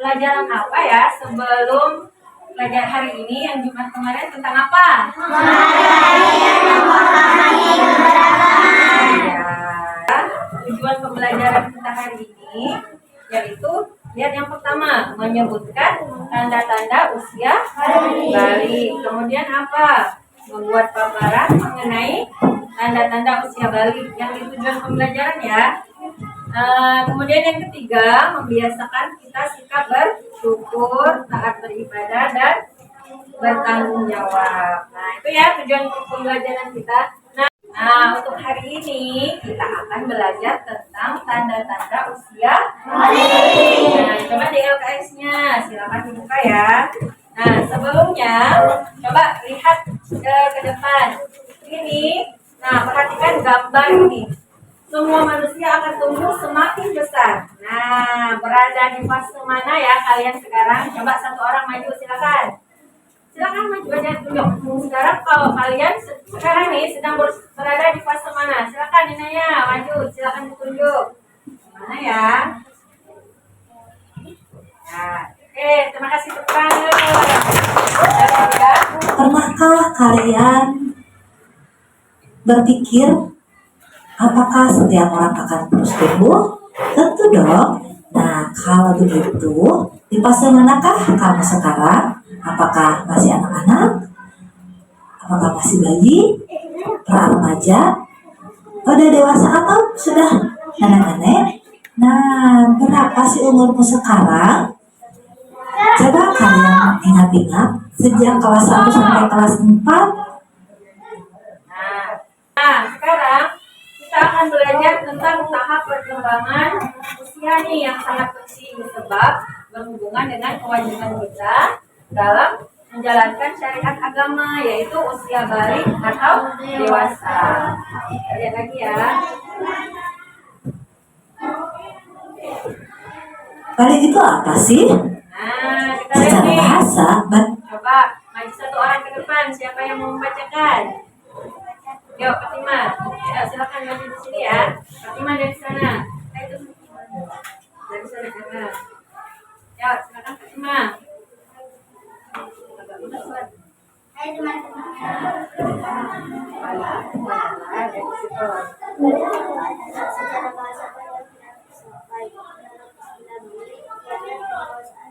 pelajaran apa ya sebelum pelajaran hari ini yang Jumat kemarin tentang apa? Ya, tujuan pembelajaran kita hari ini yaitu lihat yang pertama menyebutkan tanda-tanda usia balik. Kemudian apa? Membuat paparan mengenai tanda-tanda usia balik yang tujuan pembelajaran ya. Kemudian yang ketiga membiasakan kita sikap bersyukur, taat beribadah dan bertanggung jawab. Nah itu ya tujuan pembelajaran kita. Nah, untuk hari ini kita akan belajar tentang tanda-tanda usia balik. Nah, coba di LKS-nya, silakan dibuka ya. Nah, sebelumnya coba lihat ke depan. Ini, nah perhatikan gambar ini. Semua manusia akan tumbuh semakin besar. Nah, berada di fase mana ya kalian sekarang? Coba satu orang maju, silakan. Silakan maju aja tunjuk. Sekarang kalau kalian sekarang nih sedang berada di fase mana? Silakan Ninaya maju, silakan ditunjuk. Mana ya? Nah, oke, terima kasih tepuk tangan. Pernahkah kalian berpikir apakah setiap orang akan terus tumbuh? Tentu dong. Nah, kalau begitu, di fase manakah kamu sekarang? Apakah masih anak-anak? Apakah masih bayi? Pra-remaja? Udah dewasa atau sudah nenek-nenek? Nah, berapa sih umurmu sekarang? Coba kalian ingat-ingat sejak kelas 1 sampai kelas 4. Nah, sekarang kita akan belajar tentang tahap perkembangan usia nih yang sangat penting sebab berhubungan dengan kewajiban kita dalam menjalankan syariat agama yaitu usia balik atau dewasa. Lihat lagi ya. Balik itu apa sih? Nah, kita lihat Secara nih. bahasa, Coba maju satu orang ke depan. Siapa yang mau membacakan? Yuk, Fatima. Ya, silakan maju di sini ya. Fatima dari sana. Dari sana. Ya, silakan Fatima. Hai teman-teman. Secara bahasa baik menurut istilah buli, kegiatan pendewasaan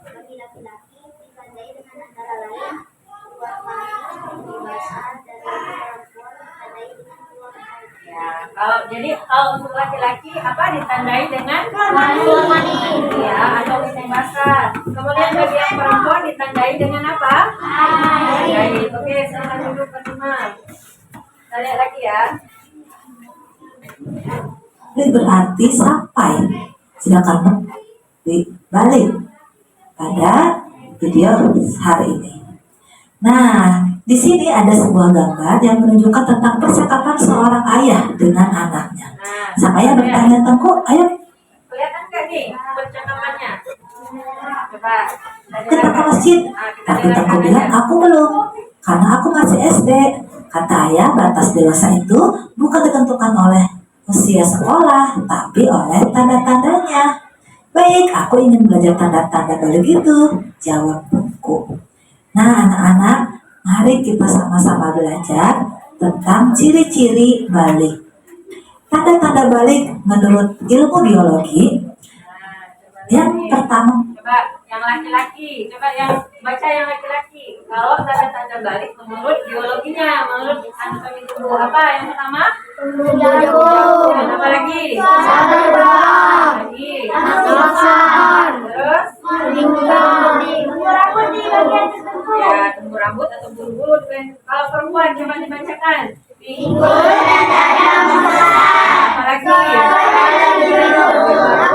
bagi laki-laki ditandai dengan antara lain keluar mani, pendewasaan, dan bagi perempuan ditandai dengan keluar haid. Ya, kalau untuk laki-laki apa ditandai dengan keluar mani. Ya, atau pisang basah. Kemudian bagi yang perempuan ditandai dengan apa? Haid. Oke, silakan duduk Fatima. Kita lihat lagi ya. ini berarti sampai silakan dibalik pada video hari ini. Nah, di sini ada sebuah gambar yang menunjukkan tentang percakapan seorang ayah dengan anaknya. Nah, Saya bertanya, Tengku, ayo kelihatan nggak nih percakapannya? Coba. kita ke masjid. Tapi Tengku bilang, aku belum, karena aku masih SD. Kata ayah, batas dewasa itu bukan ditentukan oleh usia sekolah, tapi oleh tanda-tandanya. Baik, aku ingin belajar tanda-tanda balik itu, jawab Tengku. Nah, anak-anak, mari kita sama-sama belajar tentang ciri-ciri balik. Tanda-tanda balik menurut ilmu biologi, yang pertama, Coba yang laki-laki, coba yang baca yang laki-laki. Kalau tanda-tanda balik menurut biologinya, menurut anatomi tubuh apa yang pertama? Jagung. Dan apa lagi? Lagi. Terus? Tumbuh rambut di bagian tertentu. Ya, tumbuh rambut atau bulu-bulu. Kalau perempuan coba dibacakan. Pinggul dan dada membesar. Apa lagi?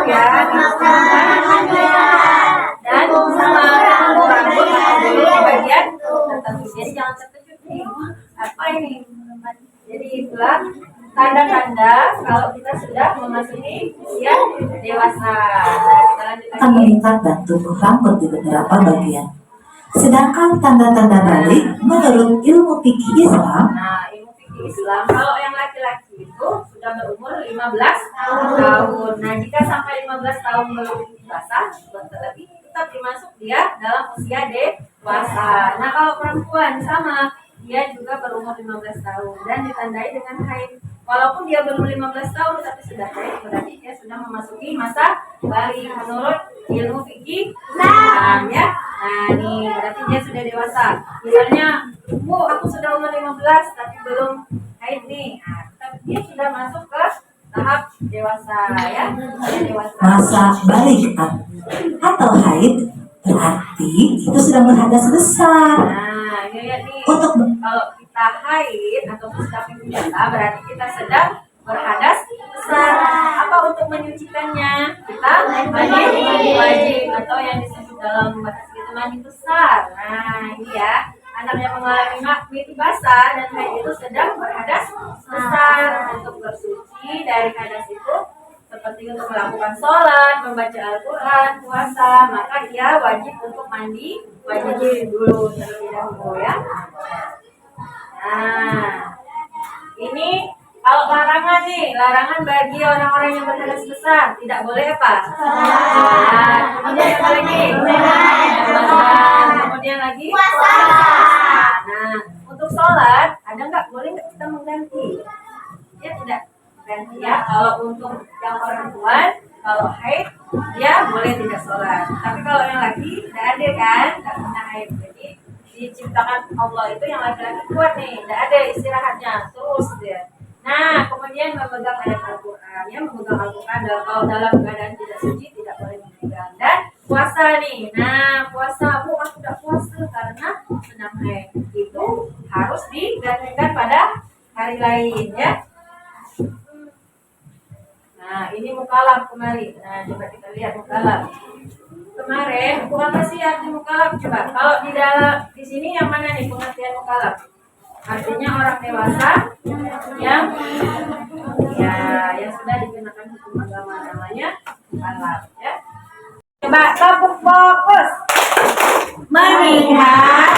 Ya, dan sama rambut atau bulu di bagian tertentu. Jadi jangan terkejut nih. Apa ini? Jadi itulah tanda-tanda kalau kita sudah memasuki usia dewasa. Nah, kita lanjut akan lagi. meningkat dan tumbuh rambut di beberapa bagian. Sedangkan tanda-tanda balik menurut ilmu fikih Islam, Nah, ilmu fikih Islam kalau yang laki-laki itu sudah berumur 15 tahun. Nah, jika sampai 15 tahun belum basah, bentar lagi tetap dimasuk dia dalam usia dewasa. Nah kalau perempuan sama, dia juga berumur 15 tahun dan ditandai dengan haid. Walaupun dia belum 15 tahun tapi sudah haid, berarti dia sudah memasuki masa balik menurut ilmu fikih Islam ya. Nah ini berarti dia sudah dewasa. Misalnya, Bu, aku sudah umur 15 tapi belum haid nih. Nah, tapi dia sudah masuk ke tahap dewasa ya. Dia dewasa. Masa balik atau haid berarti itu sudah berhadas besar. Nah, ini lihat nih. Untuk Kalau kita haid atau sedang biasa berarti kita sedang berhadas besar. Apa untuk menyucikannya? Kita mandi wajib atau yang disebut dalam batas itu mandi besar. Nah, ini ya. Anak yang mengalami mimpi basah dan haid itu sedang berhadas besar. Untuk bersuci dari hadas itu seperti untuk melakukan sholat, membaca Al-Quran, puasa, maka ia wajib untuk mandi wajib dulu terlebih dahulu ya. Nah, ini kalau larangan nih, larangan bagi orang-orang yang berhadas besar tidak boleh apa? Nah, kemudian apa lagi? Kemudian lagi puasa. Nah, untuk sholat ada nggak? Boleh nggak kita mengganti? Ya tidak ganti ya. Kalau untuk yang perempuan, kalau haid dia boleh tidak sholat. Tapi kalau yang laki tidak ada kan, tidak pernah haid. Jadi diciptakan Allah itu yang laki-laki kuat nih, tidak ada istirahatnya terus dia. Nah, kemudian memegang ayat Al-Quran, ya memegang Al-Quran kalau dalam keadaan tidak suci tidak boleh memegang. Dan puasa nih, nah puasa, Bu aku tidak puasa karena sedang haid, itu harus digantikan pada hari lain ya. Nah ini mukalaf kembali, nah coba kita lihat mukalaf. Kemarin bukan apa sih arti mukalaf? Coba kalau di sini yang mana nih pengertian mukalaf? Artinya orang dewasa yang sudah dikenakan hukum agama, namanya mukalaf ya. Coba tepuk fokus. Mengingat,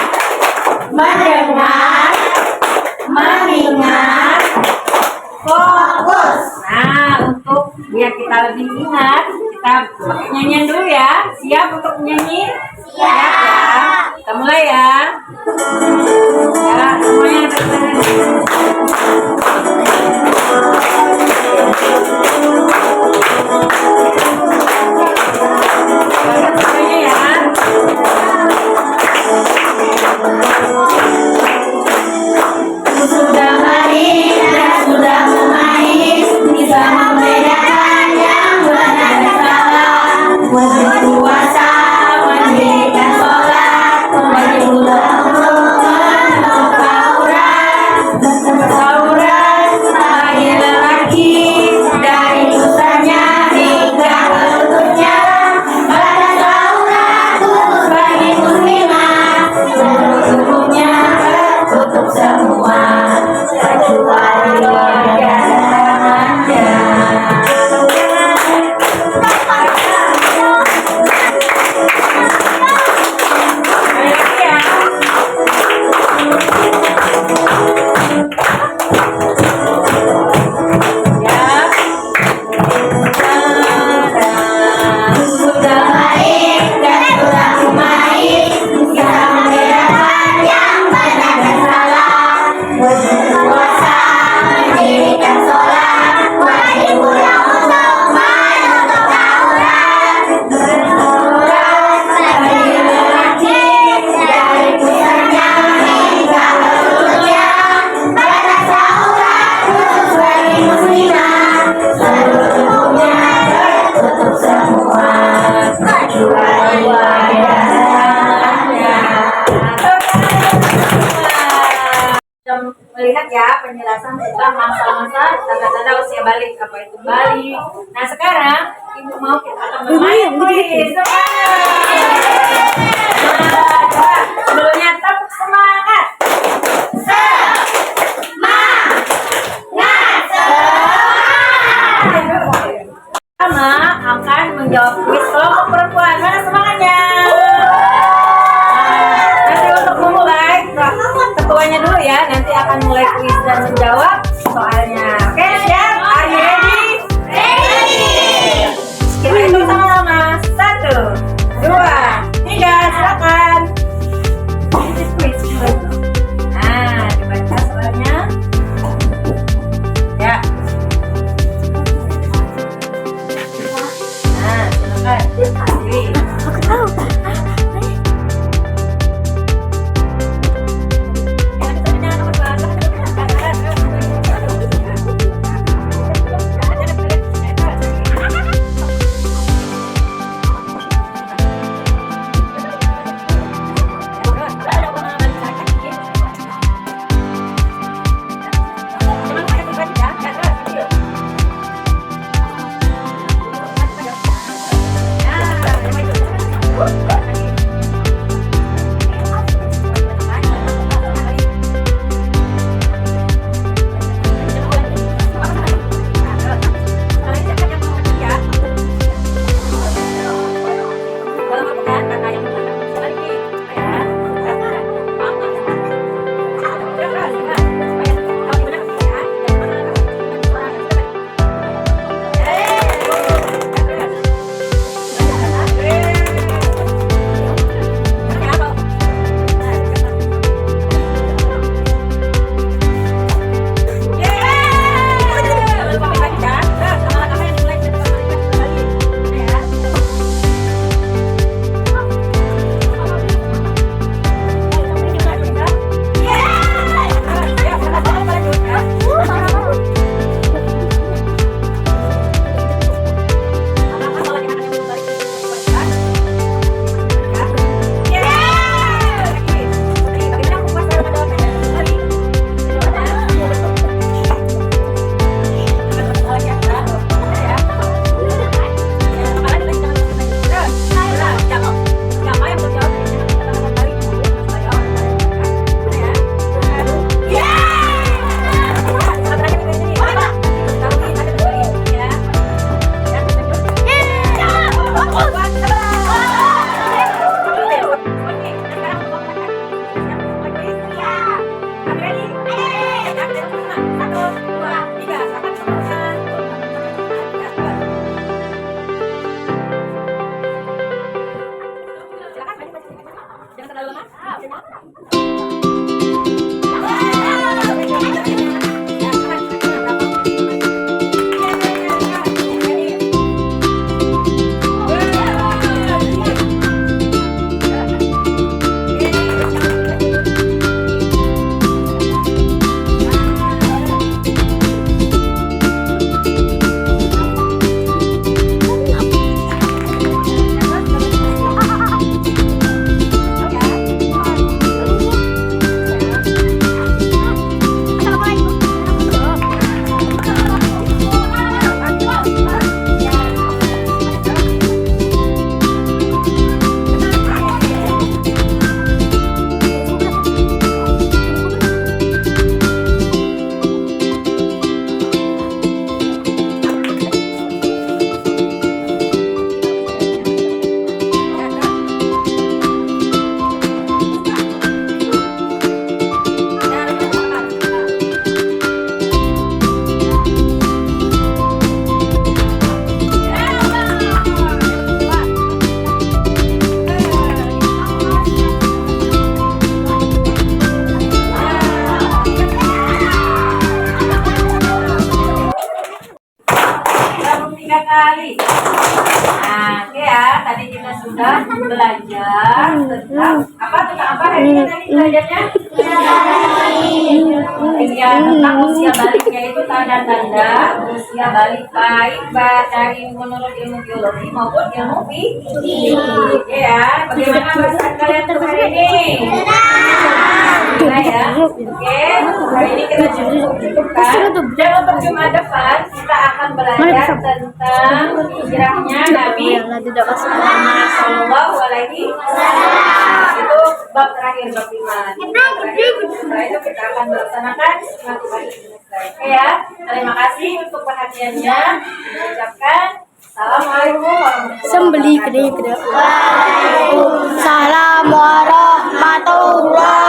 mendengar, mengingat, fokus. Nah, untuk biar kita lebih ingat, kita pakai nyanyian dulu ya. Siap untuk menyanyi? Siap ya. Kita mulai ya. Ya, semuanya bergerak. Semuanya ya. Sudah hari dan sudah memais, bisa membedakan yang benar dan salah. Wajib puasa, mendirikan sholat, wajib pula untuk menutup aurat. Aurat bagi lelaki dari pusatnya hingga ke lututnya. Batas aurat khusus bagi muslimah, seluruh tubuhnya tertutup semua kecuali wajah tangannya. Sudah baik dan sudah lumais, bisa membedakan yang benar dan salah. Wajib puasa, mendirikan sholat, wajib pula untuk menutup aurat. Aurat bagi lelaki dari pusatnya hingga ke lututnya. Batas aurat khusus bagi muslimah, seluruh tubuhnya tertutup semua kecuali wajah tangannya. Melihat ya penjelasan tentang masa-masa tanda-tanda usia balik, apa itu balik. Nah sekarang ibu mau kita akan bermain kuis. Sebelumnya tepuk semangat. Pertama akan menjawab kuis kelompok perempuan. Mana semangatnya? Nanti untuk memulai, ketuanya dulu ya. Nanti akan mulai kuis dan menjawab soalnya. Oke, siap? Are you ready? Ready! Kita hitung sama-sama. Aku tahu. kali. Nah, oke ya, tadi kita sudah belajar tentang apa hari ini tadi belajarnya? Iya, tentang usia balik, yaitu tanda-tanda usia balik baik dari menurut ilmu biologi maupun ilmu fisika. Oke ya, bagaimana perasaan kalian untuk hari ini? Nah ya, oke, hari ini kita cukupkan. Dan untuk Jumat depan kita akan belajar tentang hijrahnya Nabi Muhammad Sallallahu Alaihi Wasallam. Itu bab terakhir, bab 5. Setelah itu kita akan melaksanakan matematika. Oke ya, terima kasih untuk perhatiannya. Ucapkan Assalamualaikum warahmatullahi wabarakatuh. Waalaikumsalam warahmatullahi